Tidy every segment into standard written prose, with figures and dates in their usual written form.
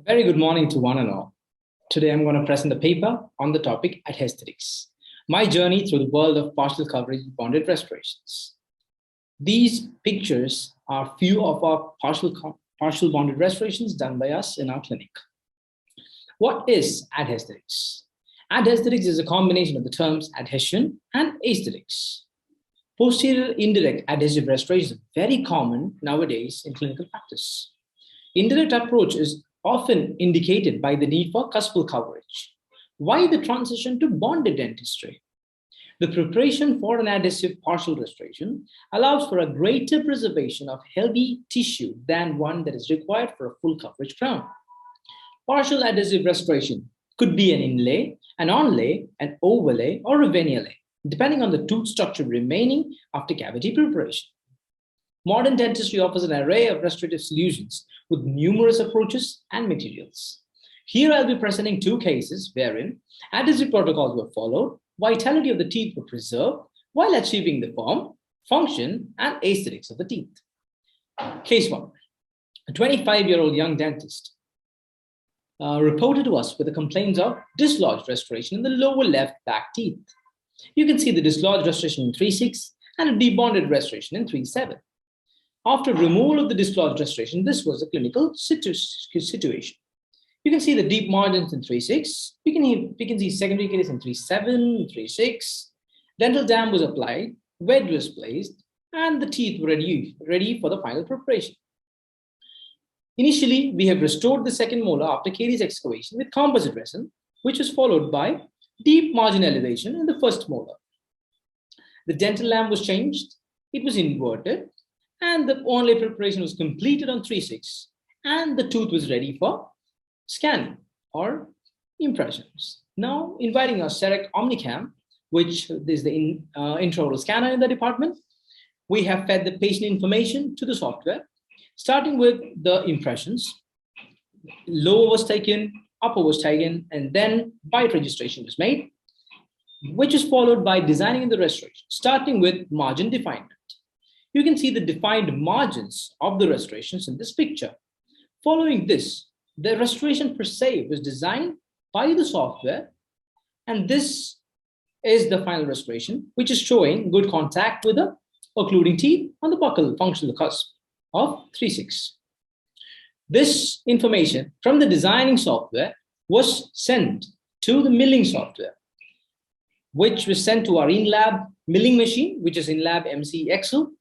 Very good morning to one and all. Today I'm going to present a paper on the topic Adhesthetics, my journey through the world of partial coverage bonded restorations. These pictures are few of our partial bonded restorations done by us in our clinic. What is Adhesthetics? Adhesthetics is a combination of the terms adhesion and aesthetics. Posterior indirect adhesive restoration is very common nowadays in clinical practice. Indirect approach is often indicated by the need for cuspal coverage. Why the transition to bonded dentistry? The preparation for an adhesive partial restoration allows for a greater preservation of healthy tissue than one that is required for a full coverage crown. Partial adhesive restoration could be an inlay, an onlay, an overlay, or a veneer lay, depending on the tooth structure remaining after cavity preparation. Modern dentistry offers an array of restorative solutions with numerous approaches and materials. Here I'll be presenting two cases wherein adhesive protocols were followed, vitality of the teeth were preserved while achieving the form, function, and aesthetics of the teeth. Case 1. A 25-year-old young dentist reported to us with the complaints of dislodged restoration in the lower left back teeth. You can see the dislodged restoration in 3.6 and a debonded restoration in 3.7. After removal of the dislodged restoration, this was a clinical situation. You can see the deep margins in 3.6. We can see secondary caries in 3.7, 3.6. Dental dam was applied, wedge was placed, and the teeth were ready for the final preparation. Initially, we have restored the second molar after caries excavation with composite resin, which was followed by deep margin elevation in the first molar. The dental lamp was changed, it was inverted, and the onlay preparation was completed on 3.6, and the tooth was ready for scanning or impressions. Now, inviting our CEREC Omnicam, which is the intraoral scanner in the department, we have fed the patient information to the software, starting with the impressions. Lower was taken, upper was taken, and then bite registration was made, which is followed by designing the restoration, starting with margin definement. You can see the defined margins of the restorations in this picture. Following this, the restoration per se was designed by the software, and this is the final restoration, which is showing good contact with the occluding teeth on the buccal functional cusp of 3.6. This information from the designing software was sent to the milling software, which was sent to our in-lab milling machine, which is in-lab MC Excel.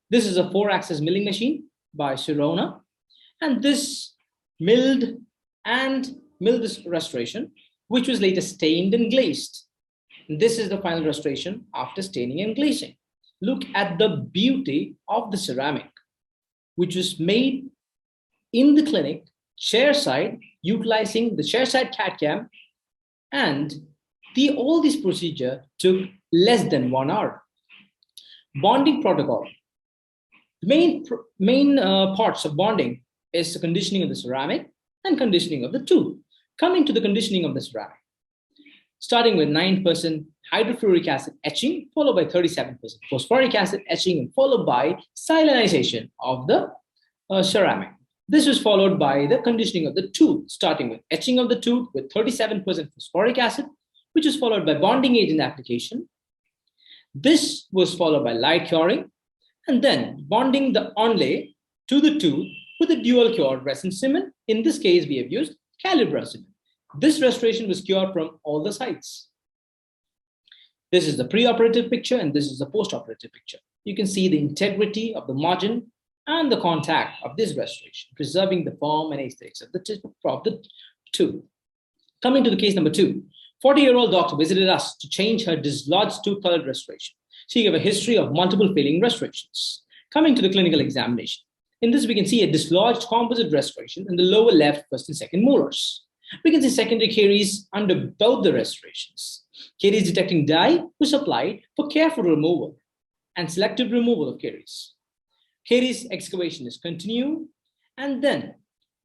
This is a 4-axis milling machine by Sirona, and this milled this restoration, which was later stained and glazed. And this is the final restoration after staining and glazing. Look at the beauty of the ceramic, which was made in the clinic, chairside, utilizing the chairside CAD/CAM, and all this procedure took less than 1 hour. Bonding protocol. The main parts of bonding is the conditioning of the ceramic and conditioning of the tooth. Coming to the conditioning of the ceramic, starting with 9% hydrofluoric acid etching, followed by 37% phosphoric acid etching, and followed by silanization of the ceramic. This was followed by the conditioning of the tooth, starting with etching of the tooth with 37% phosphoric acid, which was followed by bonding agent application. This was followed by light curing, and then bonding the onlay to the tooth with a dual cured resin cement. In this case, we have used Calibra cement. This restoration was cured from all the sides. This is the preoperative picture, and this is the postoperative picture. You can see the integrity of the margin and the contact of this restoration, preserving the form and aesthetics of the tooth. Coming to the case number 2, 40-year-old doctor visited us to change her dislodged tooth colored restoration. She gave a history of multiple failing restorations. Coming to the clinical examination. In this, we can see a dislodged composite restoration in the lower left first and second molars. We can see secondary caries under both the restorations. Caries detecting dye was applied for careful removal and selective removal of caries. Caries excavation is continued, and then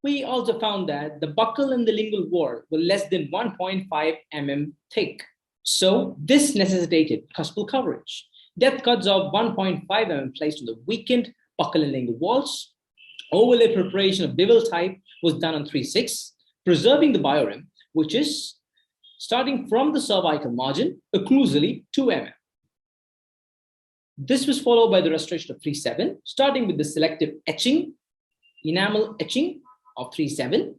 we also found that the buccal and the lingual wall were less than 1.5 mm thick. So this necessitated cuspal coverage. Depth cuts of 1.5 mm placed on the weakened buccal and lingual walls. Overlay preparation of bevel type was done on 3.6. preserving the biorim, which is starting from the cervical margin occlusally 2 mm. This was followed by the restoration of 3/7, starting with the selective etching, enamel etching of 3/7,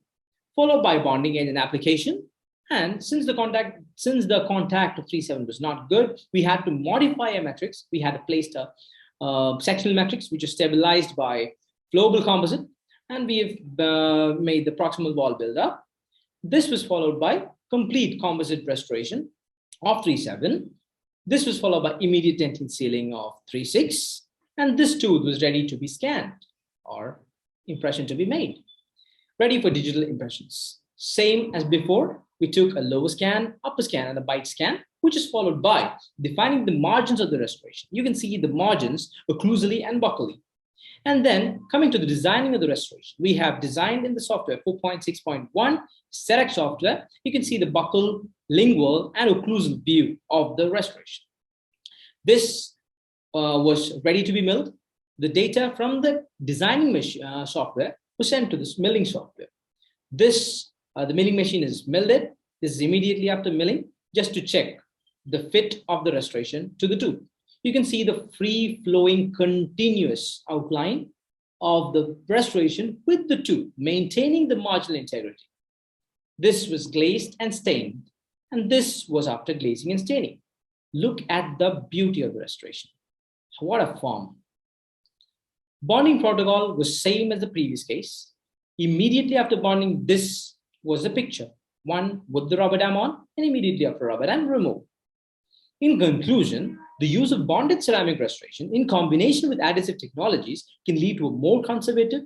followed by bonding agent application. And since the contact of 3/7 was not good, we had to modify our matrix. We had to place a sectional matrix, which is stabilized by flowable composite, and we have made the proximal wall buildup. This was followed by complete composite restoration of 3/7. This was followed by immediate dentin sealing of 3/6, and this tooth was ready to be scanned or impression to be made, ready for digital impressions. Same as before, we took a lower scan, upper scan, and a bite scan, which is followed by defining the margins of the restoration. You can see the margins occlusally and buccally. And then coming to the designing of the restoration, we have designed in the software 4.6.1 SEREC software. You can see the buccal, lingual, and occlusal view of the restoration. This was ready to be milled. The data from the designing software was sent to this milling software. The milling machine is milled it. This is immediately after milling, just to check the fit of the restoration to the tooth. You can see the free-flowing continuous outline of the restoration with the tooth, maintaining the marginal integrity. This was glazed and stained, and this was after glazing and staining. Look at the beauty of the restoration. What a form. Bonding protocol was same as the previous case. Immediately after bonding, this was the picture. One with the rubber dam on, and immediately after rubber dam removed. In conclusion, the use of bonded ceramic restoration in combination with adhesive technologies can lead to a more conservative,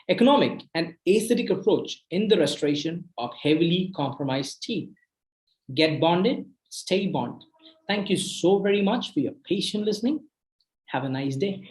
economic, and aesthetic approach in the restoration of heavily compromised teeth. Get bonded, stay bonded. Thank you so very much for your patient listening. Have a nice day.